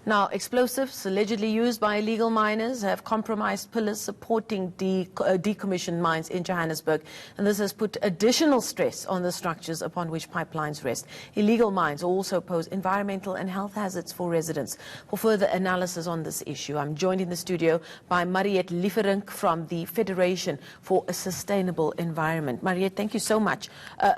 Now, explosives allegedly used by illegal miners have compromised pillars supporting decommissioned mines in Johannesburg, and this has put additional stress on the structures upon which pipelines rest. Illegal mines also pose environmental and health hazards for residents. For further analysis on this issue, I'm joined in the studio by Mariette Lieferink from the Federation for a Sustainable Environment. Mariette, thank you so much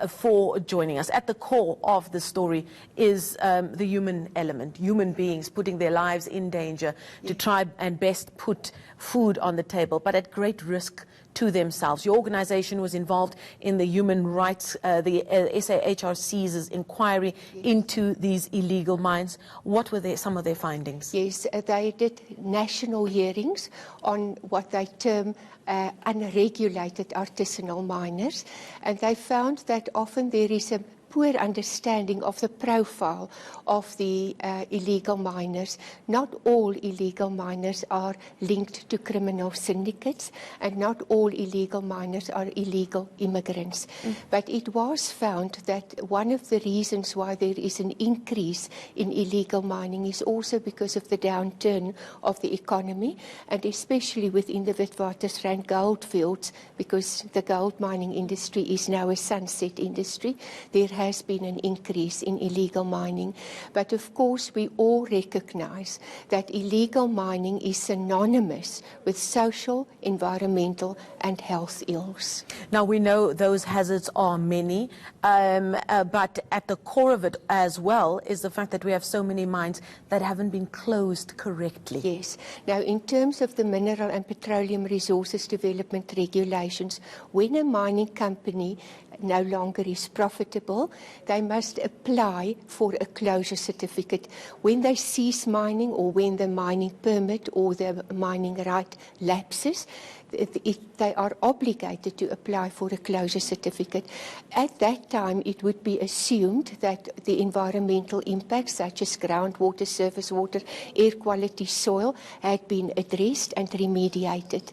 for joining us. At the core of the story is the human element, human beings putting their lives in danger to try and best put food on the table, but at great risk to themselves. Your organization was involved in the human rights, the SAHRC's inquiry into these illegal mines. What were some of their findings? Yes, they did national hearings on what they term unregulated artisanal miners, and they found that often there is a poor understanding of the profile of the illegal miners. Not all illegal miners are linked to criminal syndicates, and not all illegal miners are illegal immigrants. But it was found that one of the reasons why there is an increase in illegal mining is also because of the downturn of the economy, and especially within the Witwatersrand goldfields, because the gold mining industry is now a sunset industry. There has been an increase in illegal mining. But of course, we all recognize that illegal mining is synonymous with social, environmental, and health ills. Now, we know those hazards are many, but at the core of it as well is the fact that we have so many mines that haven't been closed correctly. Yes. Now, in terms of the Mineral and Petroleum Resources Development regulations, when a mining company no longer is profitable, they must apply for a closure certificate. When they cease mining, or when the mining permit or the mining right lapses, they are obligated to apply for a closure certificate. At that time, it would be assumed that the environmental impacts, such as groundwater, surface water, air quality, soil, had been addressed and remediated.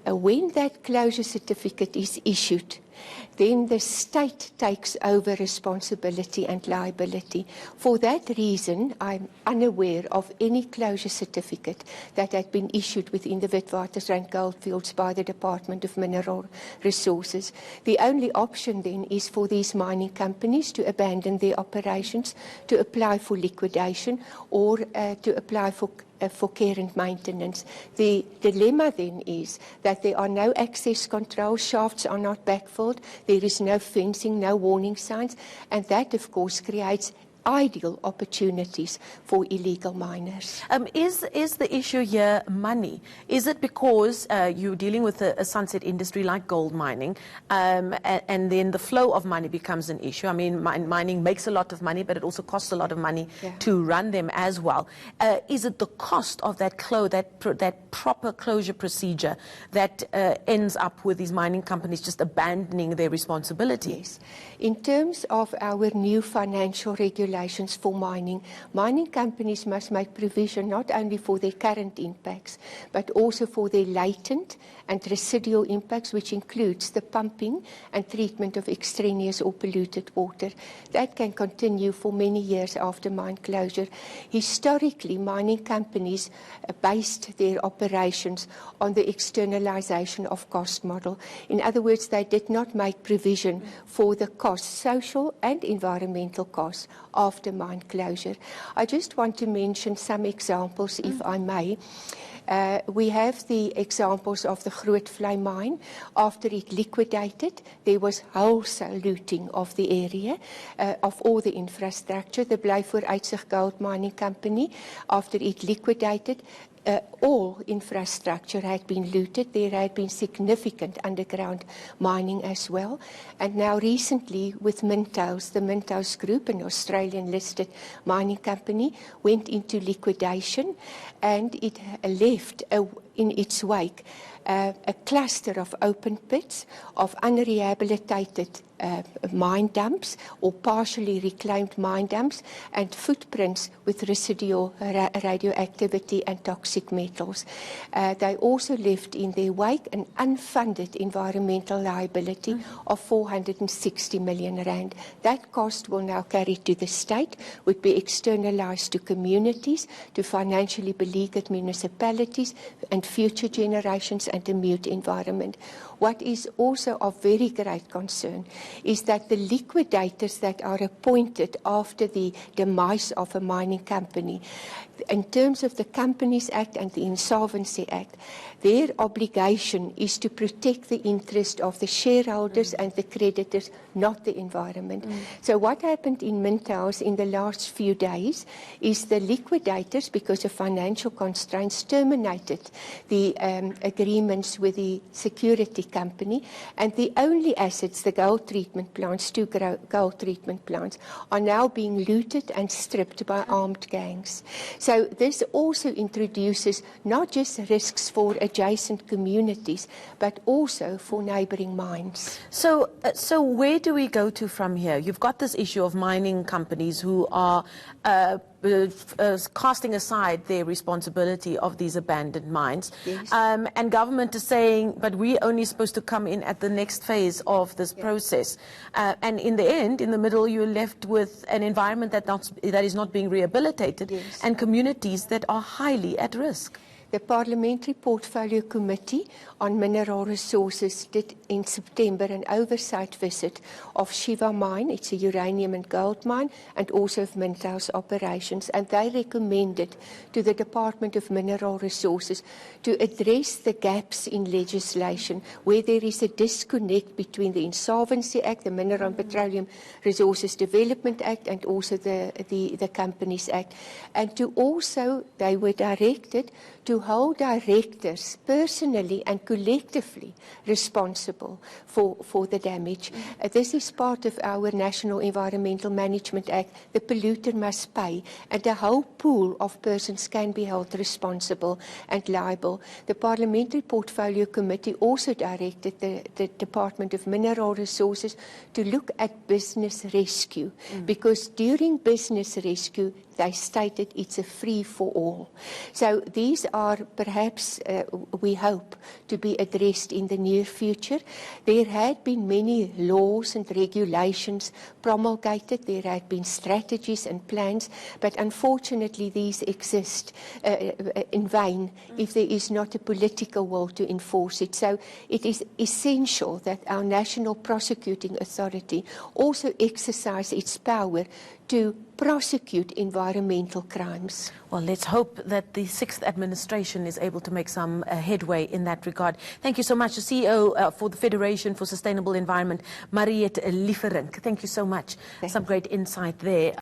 When that closure certificate is issued, then the state takes over responsibility and liability. For that reason, I'm unaware of any closure certificate that had been issued within the Witwatersrand goldfields by the Department of Mineral Resources. The only option then is for these mining companies to abandon their operations, to apply for liquidation, or to apply for care and maintenance. The dilemma then is that there are no access control, shafts are not backfilled, there is no fencing, no warning signs, and that of course creates ideal opportunities for illegal miners. Is the issue here money? Is it because you're dealing with a sunset industry like gold mining, and then the flow of money becomes an issue? I mean, mining makes a lot of money, but it also costs a lot of money to run them as well. Is it the cost of that proper closure procedure that ends up with these mining companies just abandoning their responsibility? Yes. In terms of our new financial regulations for mining, mining companies must make provision not only for their current impacts, but also for their latent and residual impacts, which includes the pumping and treatment of extraneous or polluted water. That can continue for many years after mine closure. Historically, mining companies based their operations on the externalization of cost model. In other words, they did not make provision for the costs, social and environmental costs, after mine closure. I just want to mention some examples, if I may. We have the examples of the Grootvlei mine. After it liquidated, there was wholesale looting of the area, of all the infrastructure. The Blyvooruitsig Gold Mining Company, after it liquidated, all infrastructure had been looted. There had been significant underground mining as well. And now recently with Mintails, the Mintails Group, an Australian listed mining company, went into liquidation, and it left in its wake a cluster of open pits, of unrehabilitated mine dumps or partially reclaimed mine dumps, and footprints with residual radioactivity and toxic metals. They also left in their wake an unfunded environmental liability of 460 million rand. That cost will now carry to the state, would be externalized to communities, to financially beleaguered municipalities and future generations, and a mute environment. What is also of very great concern is that the liquidators that are appointed after the demise of a mining company, in terms of the Companies Act and the Insolvency Act, their obligation is to protect the interest of the shareholders and the creditors, not the environment. So what happened in Mintails in the last few days is the liquidators, because of financial constraints, terminated the agreements with the security company, and the only assets, the gold treatment plants, two gold treatment plants, are now being looted and stripped by armed gangs. So this also introduces not just risks for adjacent communities, but also for neighbouring mines. So where do we go to from here? You've got this issue of mining companies who are casting aside their responsibility of these abandoned mines. Yes. And government is saying, but we're only supposed to come in at the next phase of this process. And in the end, in the middle, you're left with an environment that is not being rehabilitated, yes, and communities that are highly at risk. The Parliamentary Portfolio Committee on Mineral Resources did in September an oversight visit of Shiva Mine, it's a uranium and gold mine, and also of Mintails operations, and they recommended to the Department of Mineral Resources to address the gaps in legislation where there is a disconnect between the Insolvency Act, the Mineral and Petroleum Resources Development Act, and also the Companies Act. And to also, they were directed to hold directors personally and collectively responsible for the damage. This is part of our National Environmental Management Act. The polluter must pay, and a whole pool of persons can be held responsible and liable. The Parliamentary Portfolio Committee also directed the Department of Mineral Resources to look at business rescue, because during business rescue, they stated it's a free-for-all. So these are perhaps, we hope, to be addressed in the near future. There had been many laws and regulations promulgated. There had been strategies and plans, but unfortunately these exist in vain if there is not a political will to enforce it. So it is essential that our National Prosecuting Authority also exercise its power to prosecute environmental crimes. Well, let's hope that the 6th administration is able to make some headway in that regard. Thank you so much. The CEO for the Federation for Sustainable Environment, Mariette Lieferink. Thank you so much. Some great insight there.